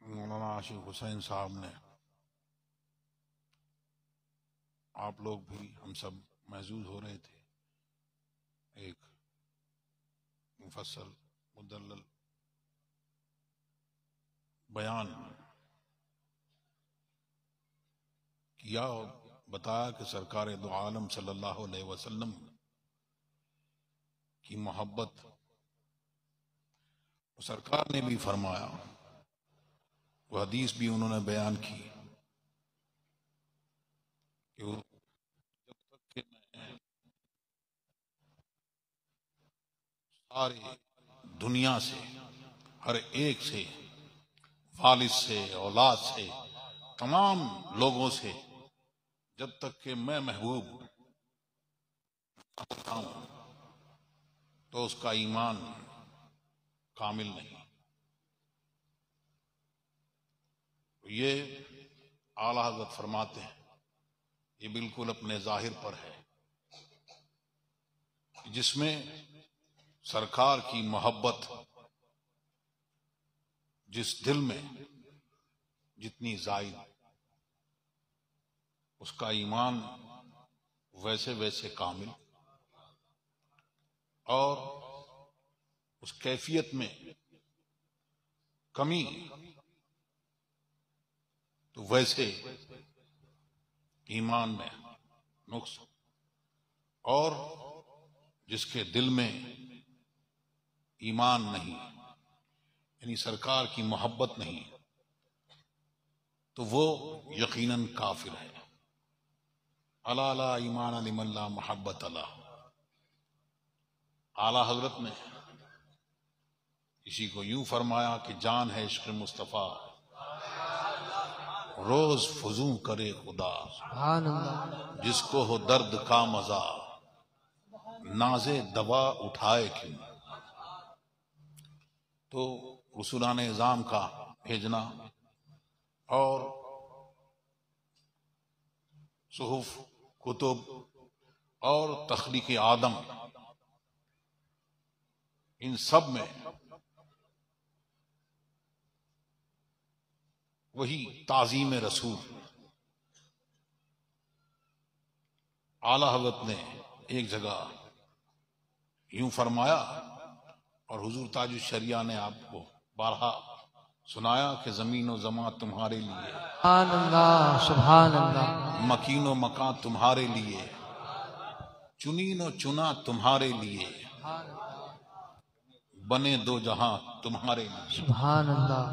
मौलाना आशिक हुसैन साहब ने, आप लोग भी, हम सब महजूज हो रहे थे, एक मुफस्सल मुदल्लल बयान किया और बताया कि सरकार दो आलम सल्लल्लाहु अलैहि वसल्लम की मोहब्बत, सरकार ने भी फरमाया, वो हदीस भी उन्होंने बयान की कि जब तक कि मैं सारे दुनिया से, हर एक से, वालिद से, औलाद से, तमाम लोगों से, जब तक कि मैं महबूब हूं तो उसका ईमान कामिल नहीं। ये आला हज़रत फरमाते हैं, ये बिल्कुल अपने जाहिर पर है, जिसमें सरकार की मोहब्बत जिस दिल में जितनी जायद, उसका ईमान वैसे वैसे कामिल, और उस कैफियत में कमी तो वैसे ईमान में नुक्स, और जिसके दिल में ईमान नहीं, यानी सरकार की मोहब्बत नहीं, तो वो यकीनन काफिर है। अला ला ईमान लिमन ला मोहब्बत अला। आला हजरत ने इसी को यूं फरमाया कि जान है इश्क़ मुस्तफा, रोज फुजू करे खुदा, जिसको हो दर्द का मजा, नाजे दवा उठाए क्यों। तो रसूलाने निज़ाम का भेजना और सुहुफ, कुतुब और तख्लीक़ आदम, इन सब में वही ताज़ीम रसूल। आला हज़रत ने एक जगह यूं फरमाया, और हुजूर ताजुश शरिया ने आपको बारहा सुनाया कि जमीन और जमा तुम्हारे लिए, सुभान अल्लाह, सुभान अल्लाह, मकीन व मकान तुम्हारे लिए, चुनीन व चुना तुम्हारे लिए, बने दो जहां तुम्हारे लिए, सुभान अल्लाह,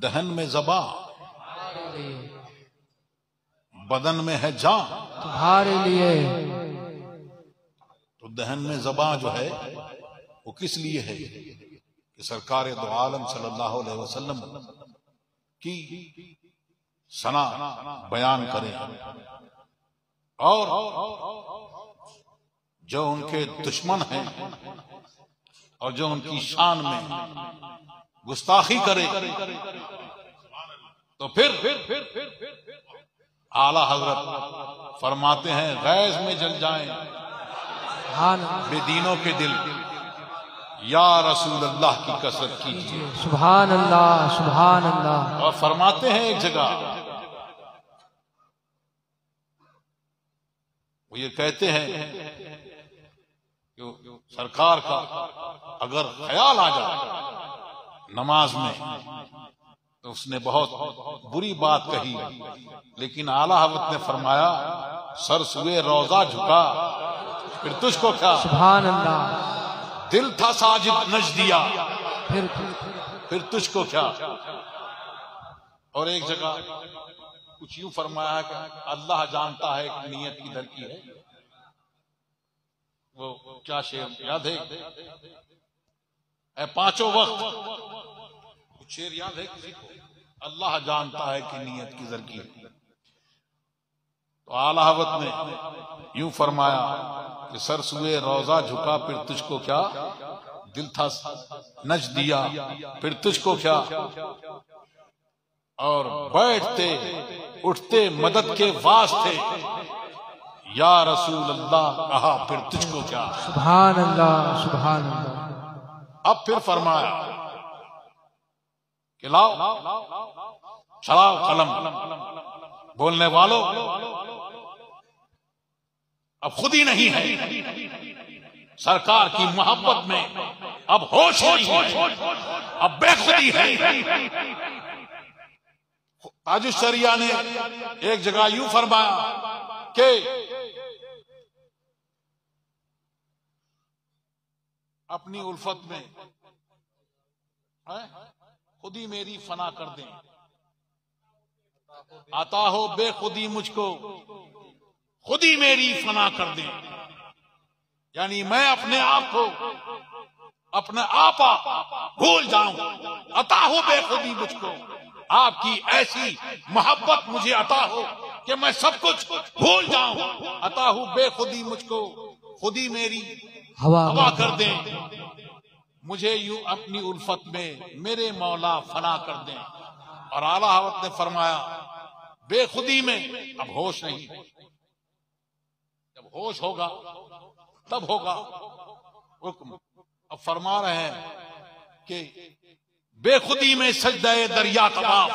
दहन में ज़बा बदन में है जान तुम्हारे लिए। तो दहन में ज़बा जो है वो किस लिए है कि सरकार दो आलम सल्लल्लाहु अलैहि वसल्लम की सना बयान करें, और जो उनके दुश्मन हैं और जो उनकी शान में गुस्ताखी करे, तो फिर आला हजरत फरमाते हैं गैज़ में जल जाएं बेदीनों के दिल, या रसूल अल्लाह की कसरत कीजिए, सुभान अल्लाह, सुभान अल्लाह। और फरमाते हैं एक जगह, वो ये कहते हैं कि सरकार का अगर ख्याल आ जाए नमाज में तो उसने बहुत बुरी बात कही, लेकिन आला हज़रत ने फरमाया सर सुए रोजा झुका फिर तुझको क्या, सुभान अल्लाह, दिल था साजिद नज दिया फिर तुझको क्या। और एक जगह कुछ यूं फरमाया है कि अल्लाह जानता है कि नीयत किधर की है। वो क्या शेर याद है? पांचों वक्त कुछ शेर याद है किसी को? अल्लाह जानता है कि नीयत किधर की है। तो आला हज़रत ने यूं फरमाया कि सर सुए रोजा झुका फिर तुझको क्या, दिल था नज दिया फिर तुझको क्या। और बैठते उठते मदद के वास्ते या रसूल अल्लाह कहा, फिर तुझको क्या। सुभान अल्लाह, सुभान अल्लाह। अब फिर फरमाया कि लाओ चलाओ कलम, बोलने वालों अब खुद ही नहीं है सरकार की मोहब्बत में, अब होश नहीं है, अब बेखुदी है। ताजुश शरिया ने एक जगह यूं फरमाया कि अपनी उल्फत में खुद ही मेरी फना कर दें, आता हो बेखुदी मुझको, खुद ही मेरी फना कर दें। यानी मैं अपने आप को, अपने आपा भूल जाऊं, अता हो बेखुदी मुझको, आपकी ऐसी मोहब्बत मुझे अता हो कि मैं सब कुछ भूल जाऊं, अता हो बेखुदी मुझको, खुद ही मेरी हवा कर दें। मुझे यूं अपनी उल्फत में मेरे मौला फना कर दें। और आला हज़रत ने फरमाया बेखुदी में अब होश नहीं, जब होश होगा तब होगा हुक्म। अब फरमा रहे हैं कि बेखुदी में सजदाए दरिया तवाफ,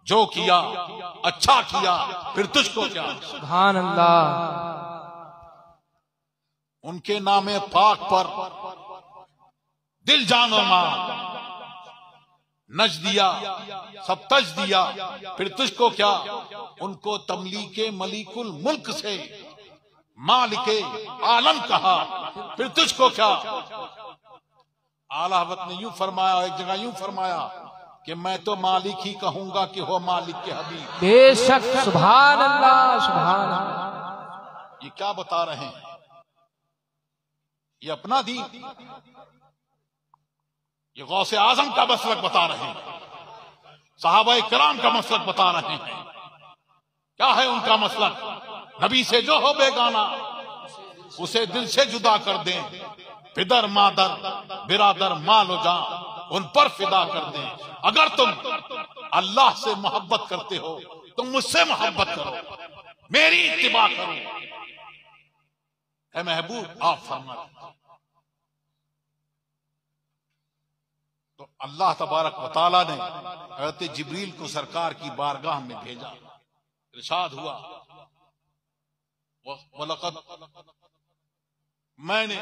जो किया अच्छा किया, फिर तुझको क्या। सुभान अल्लाह। उनके नामे पाक पर दिल जानो मां नज दिया, सब तज दिया, फिर तुझको क्या। उनको तमलीके मलिकुल मुल्क से मालिके आलम कहा, फिर तुझको क्या। आला हज़रत ने यूं फरमाया, एक जगह यूं फरमाया कि मैं तो मालिक ही कहूंगा कि हो मालिक के हबीब। बेशक, सुभान अल्लाह, सुभान अल्लाह। ये क्या बता रहे हैं, ये अपना दीन, ये गौसे आजम का मसलक बता रहे हैं, सहाबाए किराम का मसलक बता रहे हैं। क्या है उनका मसलक, नबी से जो हो बेगाना उसे दिल से जुदा कर दें, पिदर मादर बिरादर मालो जा उन पर फिदा कर दें। अगर तुम अल्लाह से मोहब्बत करते हो तुम मुझसे मोहब्बत करो, मेरी इत्तिबा करो। ऐ महबूब आप फरमाते, तो अल्लाह तबारक व तआला ने हज़रत जिब्रील को सरकार की बारगाह में भेजा। इरशाद हुआ वलक़द, मैंने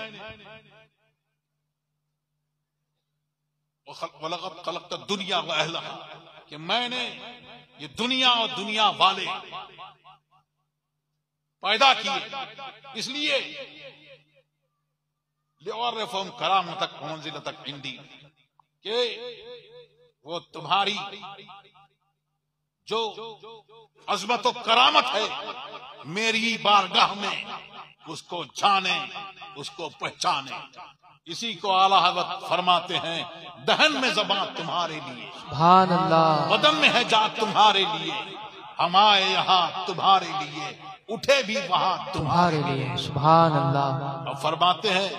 वलक़द खलक़त दुनिया व अहलहा, कि मैंने ये दुनिया और दुनिया वाले पैदा किए इसलिए लिअर्रिफ़हुम करामतक व मंज़िलतक इंदी, कि वो तुम्हारी जो अज़मत और करामत है मेरी बारगाह में, उसको जाने, उसको पहचाने। इसी को आला हज़रत फरमाते हैं, दहन में ज़बान तुम्हारे लिए, सुभान अल्लाह, बदन में है जान तुम्हारे लिए, हम आए यहाँ तुम्हारे लिए, उठे भी वहां तुम्हारे लिए। सुभान अल्लाह। और फरमाते हैं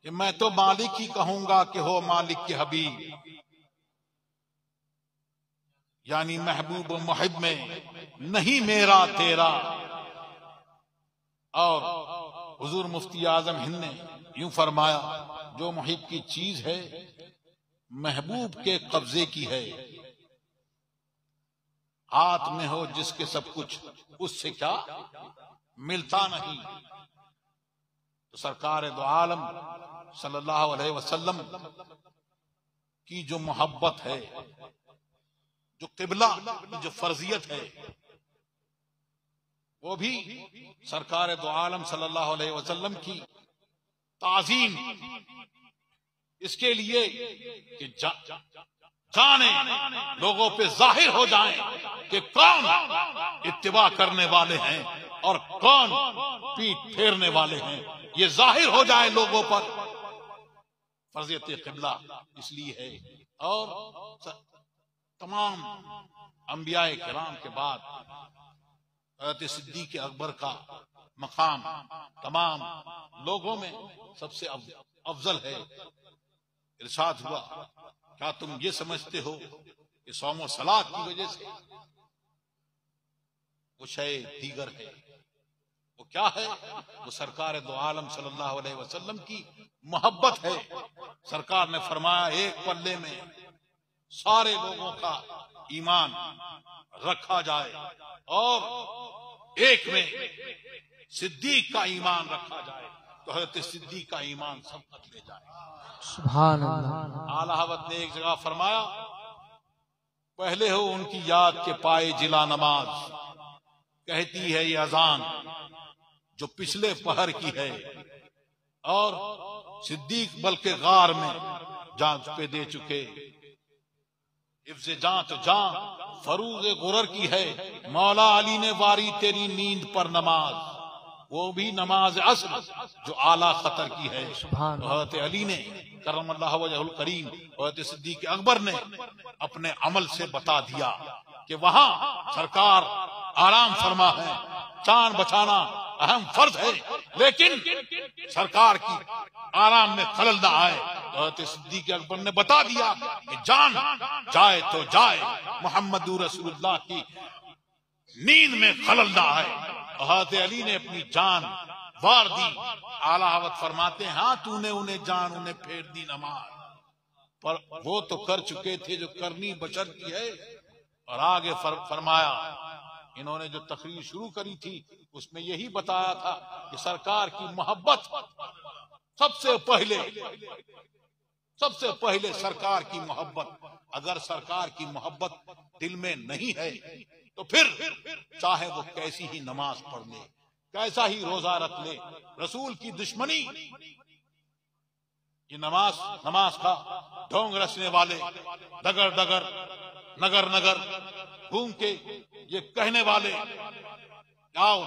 कि मैं तो मालिक ही कहूंगा कि हो मालिक के हबीब, यानी महबूब व मुहिब में नहीं मेरा तेरा। और हुजूर मुफ्ती आजम हिंद ने यूं फरमाया, जो मुहिब की चीज है महबूब के कब्जे की है, हाथ में हो जिसके सब कुछ उससे क्या मिलता नहीं। तो सरकार दो आलम सल्लल्लाहु अलैहि वसल्लम की जो मोहब्बत है, जो किबला जो फर्जियत है, वो भी सरकार दो आलम सल्लल्लाहु अलैहि वसल्लम की ताजीम इसके लिए कि जाने लोगों पे जाहिर हो जाए कि कौन इत्तिबा करने वाले हैं और कौन पीठ फेरने वाले हैं, ये जाहिर हो जाए लोगों पर। फर्जियत किबला इसलिए है। और तमाम अंबियाए किराम के बाद हज़रत सिद्दीक़ अकबर का मकाम तमाम लोगों में सबसे अफजल है। इरशाद हुआ, क्या तुम ये समझते हो ये सौम और सलात की वजह से वो शय दीगर है। वो क्या है? वो सरकार दो आलम सल्लल्लाहु अलैहि वसल्लम की मोहब्बत है। सरकार ने फरमाया एक पल्ले में सारे लोगों का ईमान रखा जाए और एक में सिद्दीक का ईमान रखा जाए, तो हज़रत सिद्दीक का ईमान सबकत ले जाए। सुभान अल्लाह। आला हज़रत ने एक जगह फरमाया, पहले हो उनकी याद के पाए जिला नमाज, कहती है ये अजान जो पिछले पहर की है, और सिद्दीक बल्कि गार में जान पे दे चुके। इफ्ज़े जान तो जान फरूज़ गुरर की है, मौला अली ने वारी तेरी नींद पर नमाज, वो भी नमाज अस्र जो आला खतर की है। हज़रत अली ने करमल्लाहु वजहुल करीम, हज़रत सिद्दीक अकबर ने अपने अमल से बता दिया कि वहां सरकार आराम फरमा है, जान बचाना अहम फर्ज है, लेकिन सरकार की आराम में खलल न आए। हज़रत सिद्दीक अकबर ने बता दिया कि जान जाए तो जाए, मोहम्मदुर रसूलुल्लाह की नींद में खलल न आए। हज़रत अली ने अपनी जान वार दी। आला हज़रत फरमाते हैं, हाँ तूने उन्हें जान उन्हें फेर दी नमाज, पर वो तो कर चुके थे जो करनी बशर की है। और आगे फरमाया, इन्होंने जो तकरीर शुरू करी थी उसमें यही बताया था कि सरकार की मोहब्बत सबसे पहले सरकार की मोहब्बत। अगर सरकार की मोहब्बत दिल में नहीं है तो फिर चाहे वो कैसी ही नमाज पढ़ ले, कैसा ही रोजा रख ले, रसूल की दुश्मनी, ये नमाज का ढोंग रचने वाले, डगर डगर नगर नगर घूम के ये कहने वाले, आओ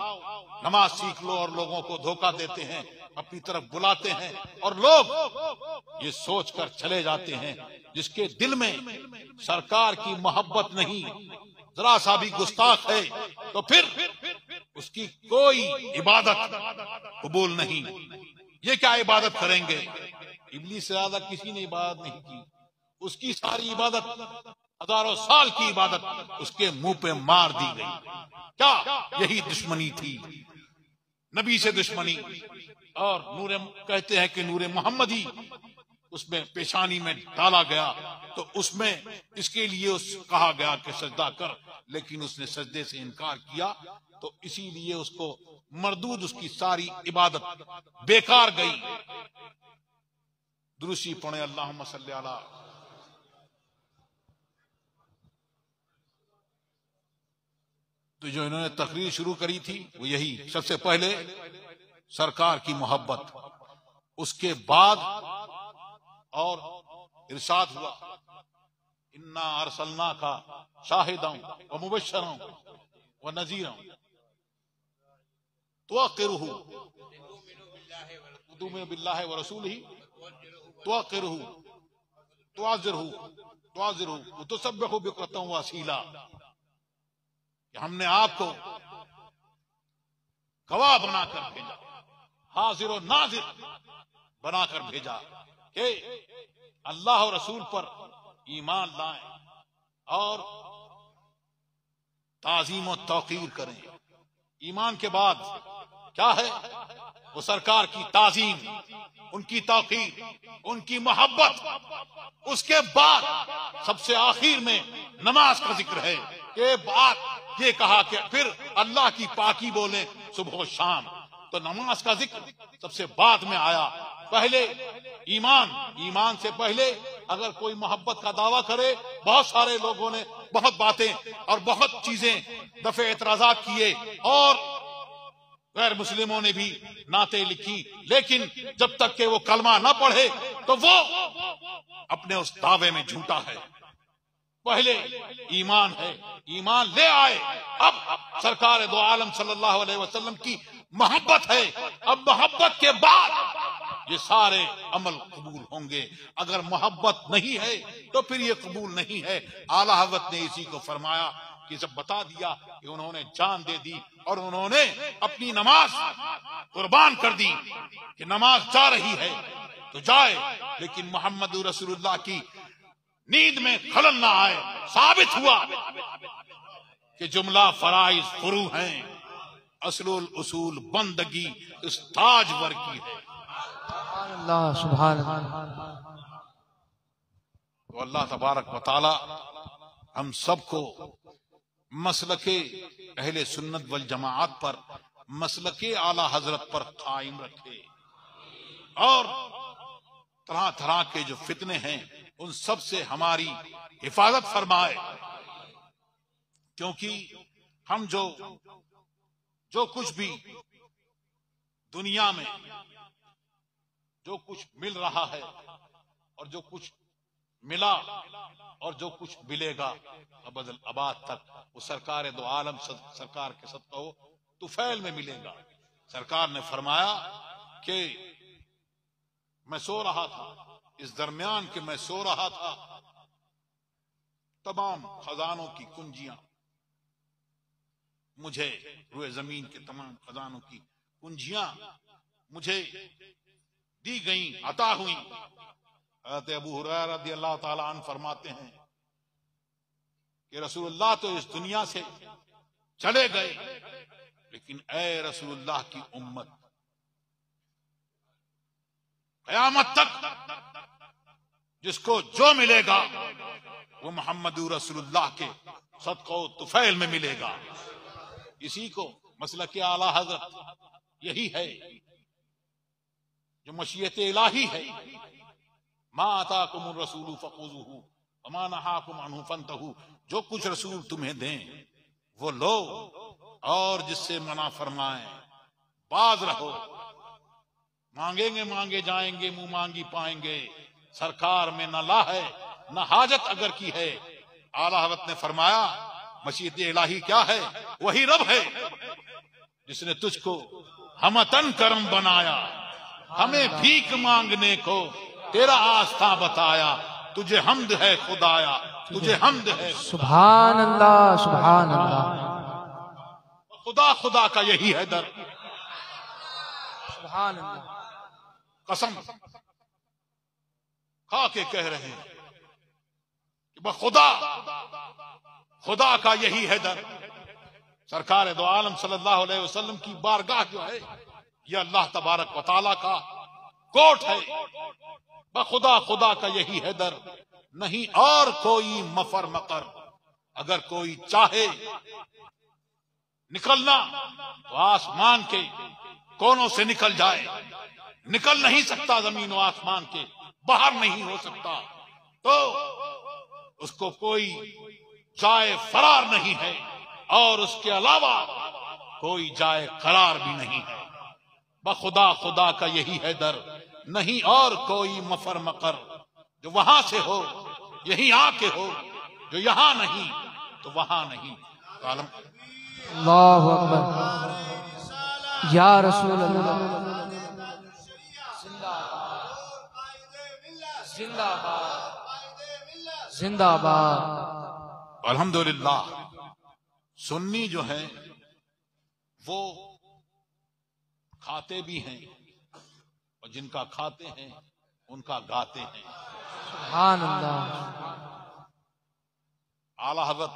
नमाज सीख लो, और लोगों को धोखा देते हैं, अपनी तरफ बुलाते हैं, और लोग ये सोचकर चले जाते हैं जिसके दिल में सरकार की मोहब्बत नहीं, जरा सा भी गुस्ताख है, तो फिर उसकी कोई इबादत कबूल नहीं। ये क्या इबादत करेंगे? इब्लीस से ज्यादा किसी ने इबादत नहीं की। उसकी सारी इबादत, हजारों साल की इबादत उसके मुंह पे मार दी गई। क्या यही दुश्मनी थी, नबी से दुश्मनी। और नूरे, कहते हैं कि नूरे मोहम्मदी उसमें पेशानी में डाला गया, तो उसमें इसके लिए कहा गया कि सजदा कर, लेकिन उसने सजदे से इनकार किया, तो इसीलिए उसको मरदूद, उसकी सारी इबादत बेकार गई। दुरूसी पढ़े, अल्लाहुम्मा सल्ली अला। तो जो इन्होंने तकरीर शुरू करी थी वो यही, सबसे पहले सरकार की मोहब्बत, उसके बाद और इरशाद हुआ, इन्ना अरसलना का शाहिदन व मुबश्शिरन व नज़ीरन तुअक्किरुहु तु'मिनु बिल्लाहि व रसूलिही तुअक्किरुहु तुअज़्ज़िरुहु व तुसब्बिहु बुक्रतन व असीला। हमने आपको गवाह बनाकर भेजा, हाजिर और नाजिर बनाकर भेजा कि अल्लाह और रसूल पर ईमान लाएं और ताजीम और तौकीर करें। ईमान के बाद क्या है? वो सरकार की ताजीम, उनकी तौकीर, उनकी मोहब्बत। उसके बाद सबसे आखिर में नमाज का जिक्र है। ये बात ये कहा कि फिर अल्लाह की पाकी बोले सुबह शाम, तो नमाज का जिक्र सबसे बाद में आया। पहले ईमान से पहले अगर कोई मोहब्बत का दावा करे, बहुत सारे लोगों ने बहुत बातें और बहुत चीजें दफे एतराजात किए, और गैर मुस्लिमों ने भी नाते लिखी, लेकिन जब तक के वो कलमा ना पढ़े तो वो अपने उस दावे में झूठा है। पहले ईमान है, ईमान ले आए, अब सरकार दो आलम सल्लल्लाहु अलैहि वसल्लम की मोहब्बत है। अब मोहब्बत के बाद ये सारे अमल कबूल होंगे। अगर मोहब्बत नहीं है तो फिर ये कबूल नहीं है। आला हज़रत ने इसी को फरमाया कि जब बता दिया कि उन्होंने जान दे दी और उन्होंने अपनी नमाज कुर्बान कर दी कि नमाज जा रही है तो जाए, लेकिन मोहम्मद रसूलुल्लाह की नींद में खलल ना आए। साबित हुआ कि जुमला फराइज फुरू हैं, असलुल उसूल बंदगी इस ताजवर की है। अल्लाह सुभान अल्लाह। तो अल्लाह तबारक व तआला हम सबको मसलके अहले सुन्नत वल जमाअत पर, मसलके आला हजरत पर कायम रखे और तरह तरह के जो फितने हैं उन सब से हमारी हिफाजत फरमाए। क्योंकि हम जो कुछ भी दुनिया में जो कुछ मिल रहा है और जो कुछ मिला और जो कुछ मिलेगा अबदल अबाद तक, वो सरकार दो आलम सरकार के सदका तुफैल में मिलेगा। सरकार ने फरमाया कि मैं सो रहा था, इस दरमियान के मैं सो रहा था, तमाम खजानों की कुंजियां मुझे, रुए जमीन के तमाम खजानों की कुंजियां मुझे दी गई, अता हुई। हज़रत अबू हुरैरा रज़ियल्लाहु ताला अन्हु फरमाते हैं कि रसूलुल्लाह तो इस दुनिया से चले गए, लेकिन ए रसूलुल्लाह की उम्मत क़यामत तक जिसको जो मिलेगा वो मोहम्मद रसूलुल्लाह के सदक़ो तुफैल में मिलेगा। इसी को मसलक आला हजरत यही है जो मशीयत इलाही है। मा अताकुमुर रसूलु फखुज़ूहु वमा नहाकुम अन्हु फंतहू। जो कुछ रसूल तुम्हें दें वो लो और जिससे मना फरमाएं बाज रहो। मांगेंगे मांगे जाएंगे, मुंह मांगी पाएंगे। सरकार में न ला है न हाजत अगर की है। आला हज़रत ने फरमाया मशीयत इलाही क्या है? वही रब है जिसने तुझको हमतन करम बनाया, हमें भीख मांगने को तेरा आस्था बताया। तुझे हमद है खुदाया, तुझे हमद है। सुभान अल्लाह सुभान अल्लाह। खुदा खुदा का यही है दर। सुभान अल्लाह। कसम खा के कह रहे हैं कि बखुदा खुदा का यही है दर। सरकार दो आलम सल्लल्लाहु अलैहि वसल्लम की बारगाह जो है यह अल्लाह तबारक व तआला का कोर्ट है। बखुदा खुदा का यही है दर, नहीं और कोई मफर मकर। अगर कोई चाहे निकलना तो आसमान के कोनों से निकल जाए। निकल नहीं सकता जमीन व आसमान के, बाहर नहीं हो सकता, तो उसको कोई जाए फरार नहीं है और उसके अलावा कोई जाए करार भी नहीं है। बखुदा खुदा का यही है दर, नहीं और कोई मफर मकर। जो वहां से हो यहीं आके हो, जो यहां नहीं तो वहां नहीं। अल्लाहु अकबर। या रसूल अल्लाह जिंदाबाद जिंदाबाद। अल्हम्दुलिल्लाह सुन्नी जो है वो खाते भी हैं और जिनका खाते हैं उनका गाते हैं। सुभान अल्लाह। आला हज़रत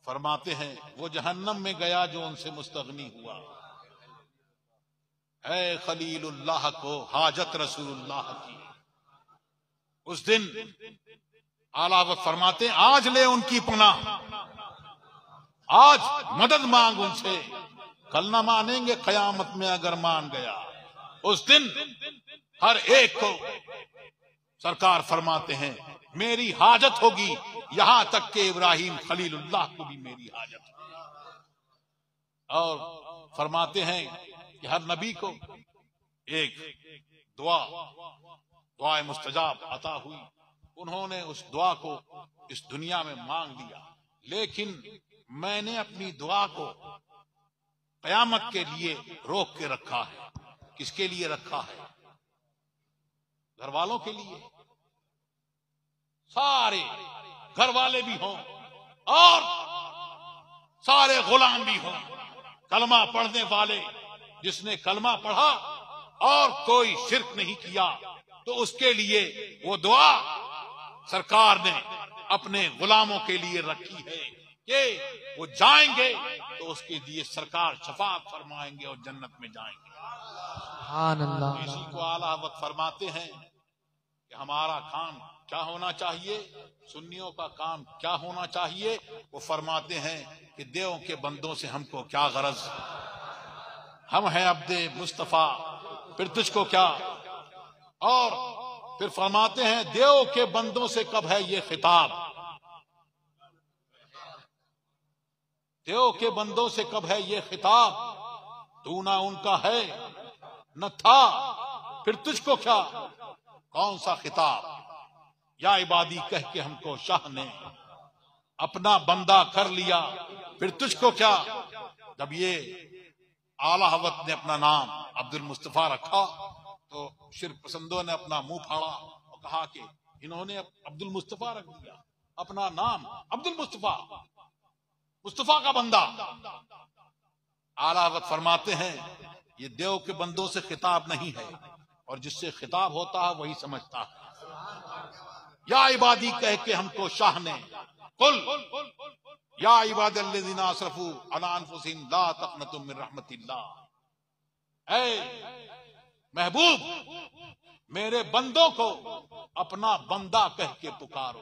फरमाते हैं वो जहन्नम में गया जो उनसे मुस्तगनी हुआ। है खलीलुल्लाह को हाजत रसूलुल्लाह की। उस दिन आला हज़रत फरमाते हैं आज ले उनकी पनाह, आज मदद मांग उनसे। कल ना मानेंगे कयामत में अगर मान गया। उस दिन हर एक को सरकार फरमाते हैं मेरी हाजत होगी, यहां तक कि इब्राहिम खलीलुल्लाह को भी मेरी हाजत होगी। और फरमाते हैं कि हर नबी को एक दुआ मुस्तजाब अता हुई। उन्होंने उस दुआ को इस दुनिया में मांग लिया, लेकिन मैंने अपनी दुआ को कयामत के लिए रोक के रखा है। किसके लिए रखा है? घर वालों के लिए। सारे घर वाले भी हों और सारे गुलाम भी हों। कलमा पढ़ने वाले, जिसने कलमा पढ़ा और कोई शिर्क नहीं किया तो उसके लिए वो दुआ सरकार ने अपने गुलामों के लिए रखी है कि वो जाएंगे तो उसके लिए सरकार शफाअत फरमाएंगे और जन्नत में जाएंगे। सुभान अल्लाह। इसी को आला हज़रत फरमाते हैं कि हमारा काम क्या होना चाहिए, सुन्नियों का काम क्या होना चाहिए। वो फरमाते हैं कि देव के बंदों से हमको क्या गरज, हम हैं अब्दे मुस्तफा, फिर तुझको क्या। और फिर फरमाते हैं देव के बंदों से कब है ये खिताब, देव के बंदों से कब है ये खिताब, तू ना उनका है न था, फिर तुझको क्या, कौन सा खिताब। या इबादी कह के हमको शाह ने अपना बंदा कर लिया, फिर तुझको क्या। जब ये आला हज़रत ने अपना नाम अब्दुल मुस्तफा रखा तो शिर्क पसंदों ने अपना मुंह फाड़ा और कहा कि इन्होंने अब्दुल मुस्तफा रख दिया, अपना नाम अब्दुल मुस्तफा, मुस्तफा का बंदा। आला हज़रत फरमाते हैं ये देव के बंदों से खिताब नहीं है, और जिससे खिताब होता है वही समझता है। या इबादी कह के हमको शाह ने कुल या इबादल्लज़ीना असरफू अला अनफुसिहिम ला तक़नतु मिन रहमतिल्लाह, ऐ महबूब मेरे बंदों को अपना बंदा कह के पुकारो।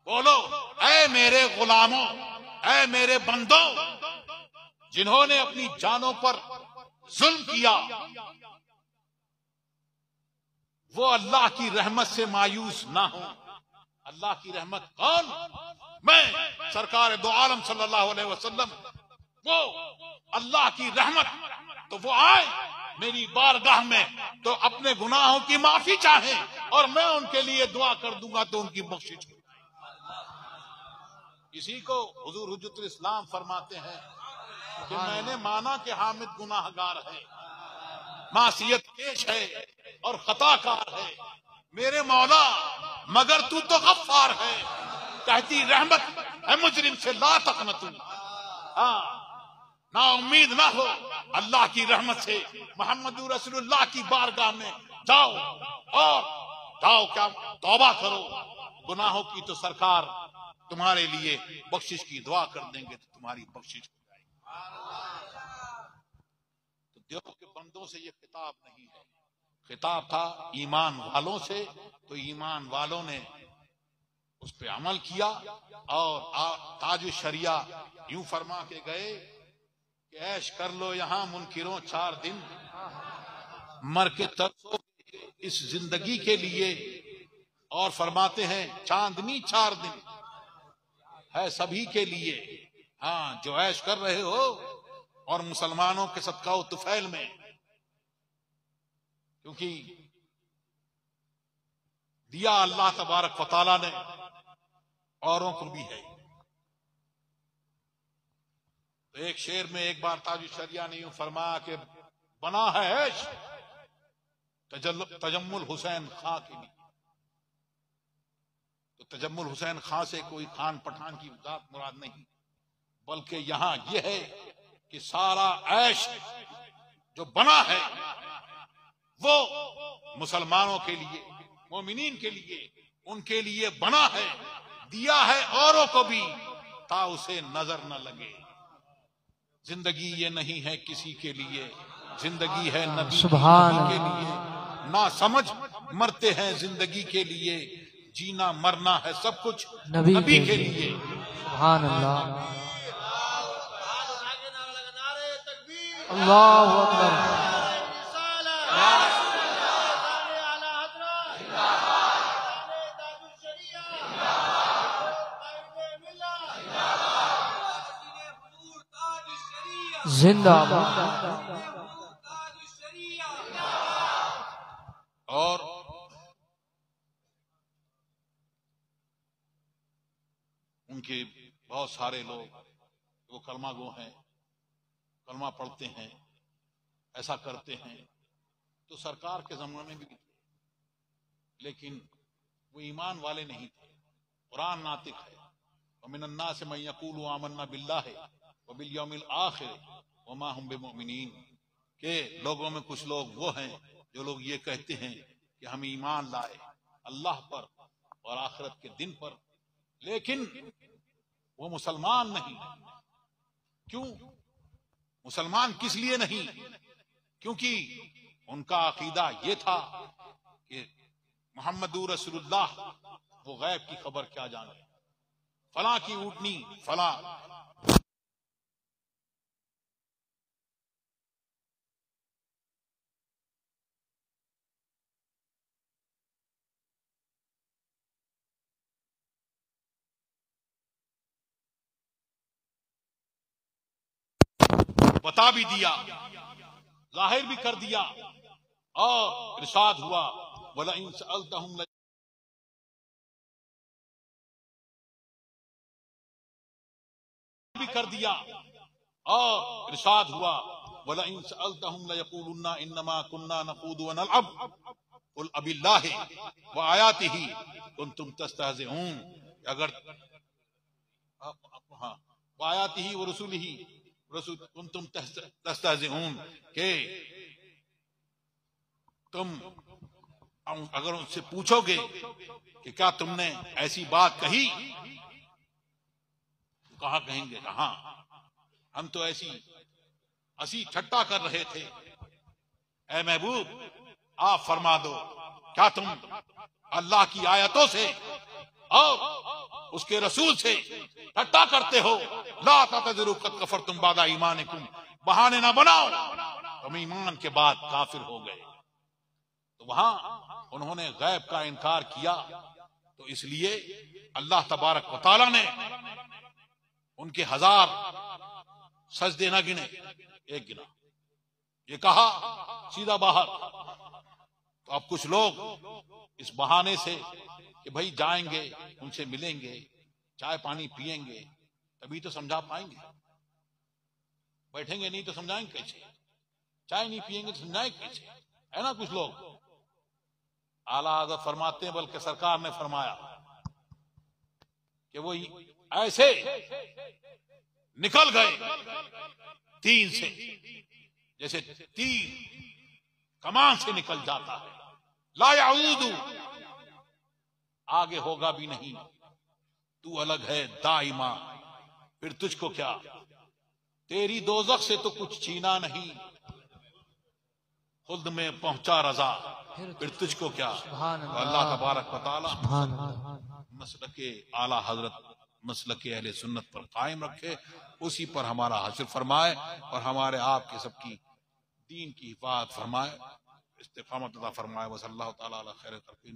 बोलो ऐ मेरे गुलामों, ऐ मेरे बंदों जिन्होंने अपनी जानों पर जुल्म किया, वो अल्लाह की रहमत से मायूस ना हो। अल्लाह की रहमत कौन, मैं सरकार दो आलम सल्लल्लाहु अलैहि वसल्लम, वो अल्लाह की रहमत। तो वो आए मेरी बारगाह में तो अपने गुनाहों की माफी चाहे और मैं उनके लिए दुआ कर दूंगा तो उनकी बख्शिश। इसी को हुजूर हुज्जतुल इस्लाम फरमाते हैं कि मैंने माना कि हामिद गुनाहगार है, मासियत केश है और खताकार है, मेरे मौला मगर तू तो गफ्फार है, कहती रहमत है मुजरिम से ला तक़नतु। ना उम्मीद ना हो अल्लाह की रहमत से, मोहम्मद रसूलुल्लाह की बारगाह में जाओ और जाओ क्या तौबा करो गुनाहों की, तो सरकार तुम्हारे लिए बख्शिश की दुआ कर देंगे तो तुम्हारी बख्शिश हो जाएगी। तो देव के बंदों से ये खिताब नहीं है, खिताब था ईमान वालों से। तो ईमान वालों ने उस पे अमल किया और ताज शरिया यूं फरमा के गए कि ऐश कर लो यहां मुनकिरों 4 दिन, मर के तरसो इस जिंदगी के लिए। और फरमाते हैं चांदनी 4 दिन है सभी के लिए। हाँ, जो ऐश कर रहे हो और मुसलमानों के सदका तुफैल में, क्योंकि दिया अल्लाह तबारक व तआला ने औरों को भी है। तो एक शेर में एक बार ताज शरिया ने यूं फरमाया कि बना है ऐश तजम्मुल हुसैन खां के लिए। तो तजम्मुल हुसैन खां से कोई खान पठान की जात मुराद नहीं, बल्कि यहां यह है कि सारा ऐश जो बना है वो मुसलमानों के लिए, मोमिनीन के लिए, उनके लिए बना है, दिया है औरों को भी ता उसे नजर न लगे। जिंदगी ये नहीं है किसी के लिए, जिंदगी है नबी के लिए। ना समझ मरते हैं जिंदगी के लिए, जीना मरना है सब कुछ नबी के लिए। सुभान अल्लाह, अल्लाहु अकबर। जिंदाबाद। और उनके बहुत सारे लोग वो कलमा गो हैं, कलमा पढ़ते हैं, ऐसा करते हैं। तो सरकार के जमाने में भी थे, लेकिन वो ईमान वाले नहीं थे। कुरान नातिक है, वमिनन्ना से मैं यकूलु आमन्ना बिल्लाहि व बिल यौमिल आखिर व मा हुम बिमुमिनीन, के लोगों में कुछ लोग वो हैं जो लोग ये कहते हैं कि हम ईमान लाए अल्लाह पर और आखिरत के दिन पर, लेकिन वो मुसलमान नहीं। क्यों मुसलमान किस लिए नहीं? क्योंकि उनका अकीदा ये था कि मोहम्मदुर रसूलुल्लाह वो गैब की खबर क्या जाने, फला की ऊँटनी फला। बता भी दिया, जाहिर भी कर दिया, और इरशाद हुआ वला इन सअल्तहुम भी कर दिया, और इरशाद हुआ वला इन सअल्तहुम लयक़ूलुन्ना इन्नमा कुन्ना नख़ूदु व नलअब कुल अबिल्लाहि व आयातिही कुन्तुम तस्तहज़िऊन। अगर हाँ व आयातिही व रसूलिही कुन्तुम तस्तहज़िऊन के तुम अगर उनसे पूछोगे कि क्या तुमने ऐसी बात कही, तो कहा कहेंगे हाँ, हम तो ऐसी हंसी ठट्टा कर रहे थे। ऐ महबूब आप फरमा दो, क्या तुम अल्लाह की आयतों से और उसके रसूल से ठट्टा करते हो? ला तअतज़िरू क़द कफ़रतुम बअद ईमानिकुम, बहाने ना बनाओ, तुम ईमान के बाद काफिर हो गए। तो वहां उन्होंने गैब का इनकार किया, तो इसलिए अल्लाह तबारक व तआला ने उनके 1000 सजदे न गिने, एक गिना, ये कहा सीधा बाहर। तो अब कुछ लोग इस बहाने से कि भाई जाएंगे उनसे मिलेंगे, चाय पानी पिएंगे, तभी तो समझा पाएंगे, बैठेंगे नहीं तो समझाएंगे कैसे, चाय नहीं पिएंगे तो समझाएंगे कैसे, है ना। कुछ लोग आला हज़रत फरमाते हैं, बल्कि सरकार ने फरमाया कि वो ऐसे निकल गए तीन से, जैसे तीर कमान से निकल जाता है। ला याऊदु, आगे होगा भी नहीं, तू अलग है दाइमा, फिर तुझको क्या, तेरी दोज़ख से तो कुछ छीना नहीं, खुद में पहुंचा रजा, फिर तुझको क्या। तो अल्लाह तबारक व तआला मसलके आला हजरत, मसलके अहले सुन्नत पर कायम रखे, उसी पर हमारा हासिल फरमाए और हमारे आपके सबकी दीन की हिफाजत फरमाए, इस्तिकामत अता फरमाए। वसल्लल्लाहु तआला अला खैर खल्क़िही।